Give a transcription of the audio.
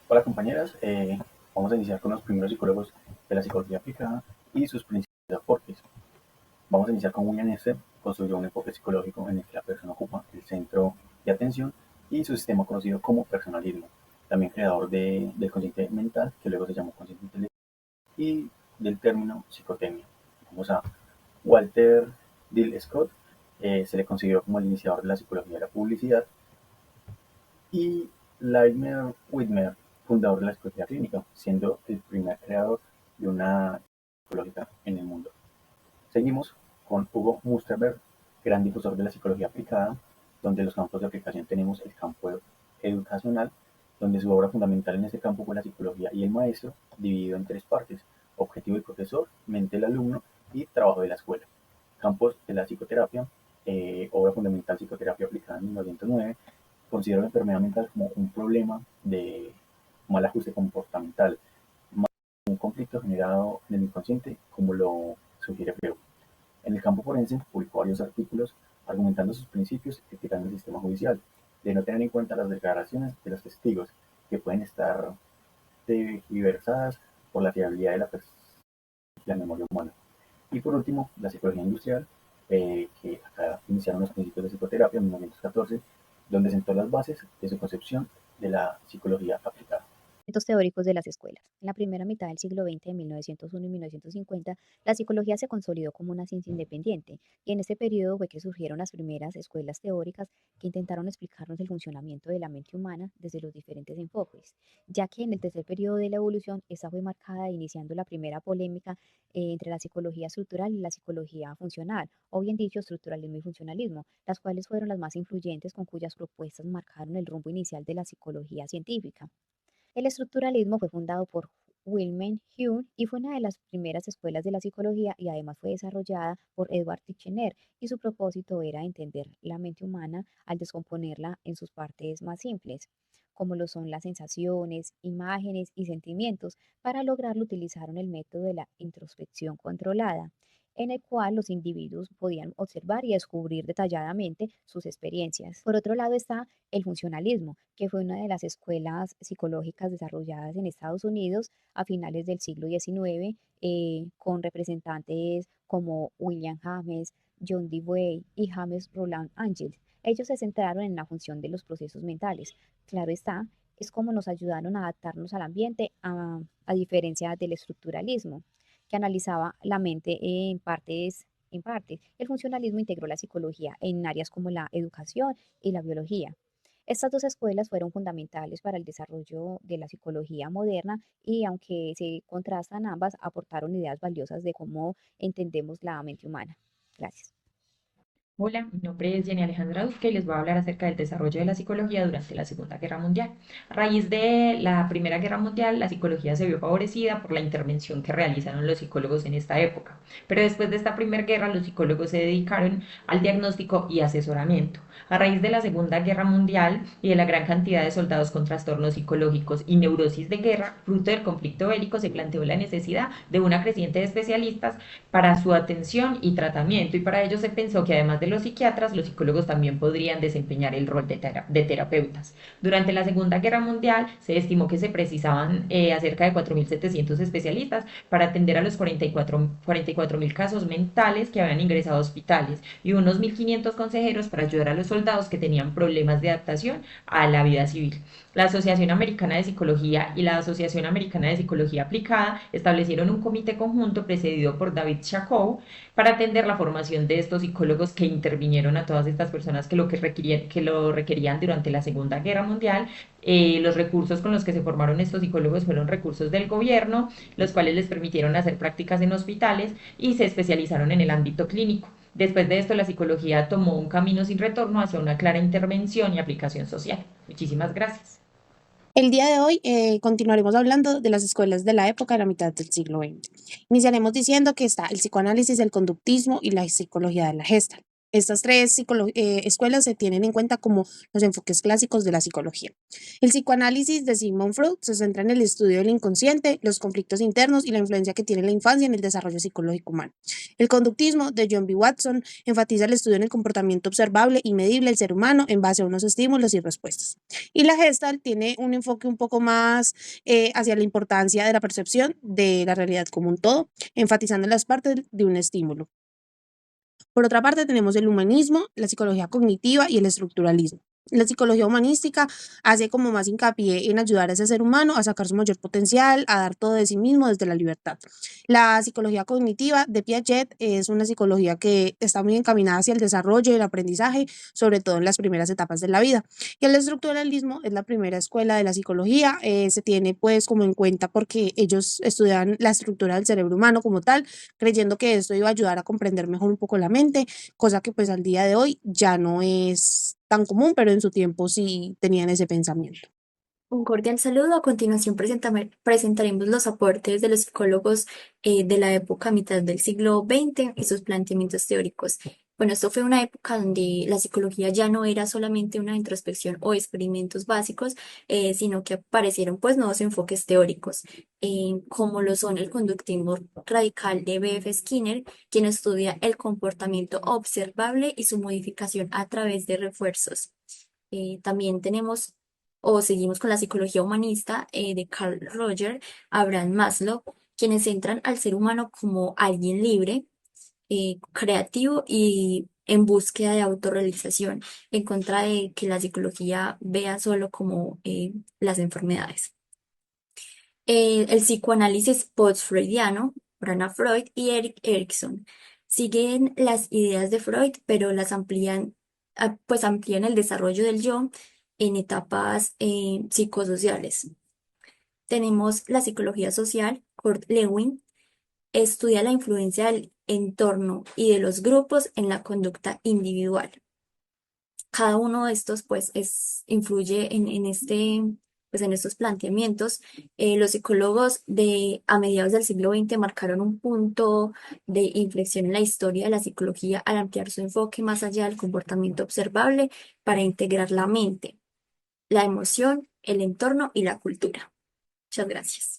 Hola compañeras, vamos a iniciar con los primeros psicólogos de la psicología aplicada y sus principales aportes. Vamos a iniciar con William Esser, construyó un enfoque psicológico en el que la persona ocupa el centro de atención y su sistema conocido como personalismo, también creador del consciente mental, que luego se llamó consciente intelectual, y del término psicotemia. Vamos a Walter Dill Scott, se le consideró como el iniciador de la psicología de la publicidad, y Latimer Whitmer, fundador de la psicología clínica, siendo el primer creador de una psicológica en el mundo. Seguimos con Hugo Musterberg, gran difusor de la psicología aplicada, donde los campos de aplicación tenemos el campo educacional, donde su obra fundamental en este campo fue la psicología y el maestro, dividido en tres partes: objetivo del profesor, mente del alumno y trabajo de la escuela. Campos de la psicoterapia, obra fundamental psicoterapia aplicada en 1909, considero la enfermedad mental como un problema de mal ajuste comportamental, un conflicto generado en el inconsciente, como lo sugiere Freud. En el campo forense publicó varios artículos argumentando sus principios y criticando el sistema judicial, de no tener en cuenta las declaraciones de los testigos, que pueden estar diversadas por la fiabilidad de la memoria humana. Y por último, la psicología industrial, que acá iniciaron los principios de psicoterapia en 1914, donde sentó las bases de su concepción de la psicología aplicada. Teóricos de las escuelas. En la primera mitad del siglo XX, de 1901 y 1950, la psicología se consolidó como una ciencia independiente, y en este periodo fue que surgieron las primeras escuelas teóricas que intentaron explicarnos el funcionamiento de la mente humana desde los diferentes enfoques, ya que en el tercer periodo de la evolución, esta fue marcada iniciando la primera polémica entre la psicología estructural y la psicología funcional, o bien dicho, estructuralismo y funcionalismo, las cuales fueron las más influyentes con cuyas propuestas marcaron el rumbo inicial de la psicología científica. El estructuralismo fue fundado por Wilhelm Wundt y fue una de las primeras escuelas de la psicología, y además fue desarrollada por Edward Titchener, y su propósito era entender la mente humana al descomponerla en sus partes más simples, como lo son las sensaciones, imágenes y sentimientos. Para lograrlo utilizaron el método de la introspección controlada, en el cual los individuos podían observar y descubrir detalladamente sus experiencias. Por otro lado está el funcionalismo, que fue una de las escuelas psicológicas desarrolladas en Estados Unidos a finales del siglo XIX, con representantes como William James, John Dewey y James Roland Angels. Ellos se centraron en la función de los procesos mentales. Claro está, es como nos ayudaron a adaptarnos al ambiente, a diferencia del estructuralismo, que analizaba la mente en partes. En parte, el funcionalismo integró la psicología en áreas como la educación y la biología. Estas dos escuelas fueron fundamentales para el desarrollo de la psicología moderna, y aunque se contrastan ambas, aportaron ideas valiosas de cómo entendemos la mente humana. Gracias. Hola, mi nombre es Jenny Alejandra Duque y les voy a hablar acerca del desarrollo de la psicología durante la Segunda Guerra Mundial. A raíz de la Primera Guerra Mundial, la psicología se vio favorecida por la intervención que realizaron los psicólogos en esta época. Pero después de esta Primera Guerra, los psicólogos se dedicaron al diagnóstico y asesoramiento. A raíz de la Segunda Guerra Mundial y de la gran cantidad de soldados con trastornos psicológicos y neurosis de guerra, fruto del conflicto bélico, se planteó la necesidad de una creciente de especialistas para su atención y tratamiento, y para ello se pensó que además de los psiquiatras, los psicólogos también podrían desempeñar el rol de terapeutas. Durante la Segunda Guerra Mundial se estimó que se precisaban cerca de 4.700 especialistas para atender a los 44.000 casos mentales que habían ingresado a hospitales, y unos 1.500 consejeros para ayudar a los soldados que tenían problemas de adaptación a la vida civil. La Asociación Americana de Psicología y la Asociación Americana de Psicología Aplicada establecieron un comité conjunto precedido por David Chacow para atender la formación de estos psicólogos que intervinieron a todas estas personas que lo requerían durante la Segunda Guerra Mundial. Los recursos con los que se formaron estos psicólogos fueron recursos del gobierno, los cuales les permitieron hacer prácticas en hospitales y se especializaron en el ámbito clínico. Después de esto, la psicología tomó un camino sin retorno hacia una clara intervención y aplicación social. Muchísimas gracias. El día de hoy continuaremos hablando de las escuelas de la época de la mitad del siglo XX. Iniciaremos diciendo que está el psicoanálisis, el conductismo y la psicología de la Gestalt. Estas tres escuelas se tienen en cuenta como los enfoques clásicos de la psicología. El psicoanálisis de Sigmund Freud se centra en el estudio del inconsciente, los conflictos internos y la influencia que tiene la infancia en el desarrollo psicológico humano. El conductismo de John B. Watson enfatiza el estudio en el comportamiento observable y medible del ser humano en base a unos estímulos y respuestas. Y la Gestalt tiene un enfoque un poco más hacia la importancia de la percepción de la realidad como un todo, enfatizando las partes de un estímulo. Por otra parte, tenemos el humanismo, la psicología cognitiva y el estructuralismo. La psicología humanística hace como más hincapié en ayudar a ese ser humano a sacar su mayor potencial, a dar todo de sí mismo desde la libertad. La psicología cognitiva de Piaget es una psicología que está muy encaminada hacia el desarrollo y el aprendizaje, sobre todo en las primeras etapas de la vida. Y el estructuralismo es la primera escuela de la psicología, se tiene pues como en cuenta porque ellos estudian la estructura del cerebro humano como tal, creyendo que esto iba a ayudar a comprender mejor un poco la mente, cosa que pues al día de hoy ya no es tan común, pero en su tiempo sí tenían ese pensamiento. Un cordial saludo. A continuación presentaremos los aportes de los psicólogos de la época mitad del siglo XX y sus planteamientos teóricos. Bueno, esto fue una época donde la psicología ya no era solamente una introspección o experimentos básicos, sino que aparecieron pues nuevos enfoques teóricos, como lo son el conductismo radical de B.F. Skinner, quien estudia el comportamiento observable y su modificación a través de refuerzos. También tenemos o seguimos con la psicología humanista de Carl Roger, Abraham Maslow, quienes centran al ser humano como alguien libre, creativo y en búsqueda de autorrealización, en contra de que la psicología vea solo como las enfermedades. El psicoanálisis post-freudiano, Brana Freud y Erik Erikson, siguen las ideas de Freud, pero las amplían, pues amplían el desarrollo del yo en etapas psicosociales. Tenemos la psicología social, Kurt Lewin, estudia la influencia del entorno y de los grupos en la conducta individual. Cada uno de estos influye pues en estos planteamientos. Los psicólogos a mediados del siglo XX marcaron un punto de inflexión en la historia de la psicología al ampliar su enfoque más allá del comportamiento observable para integrar la mente, la emoción, el entorno y la cultura. Muchas gracias.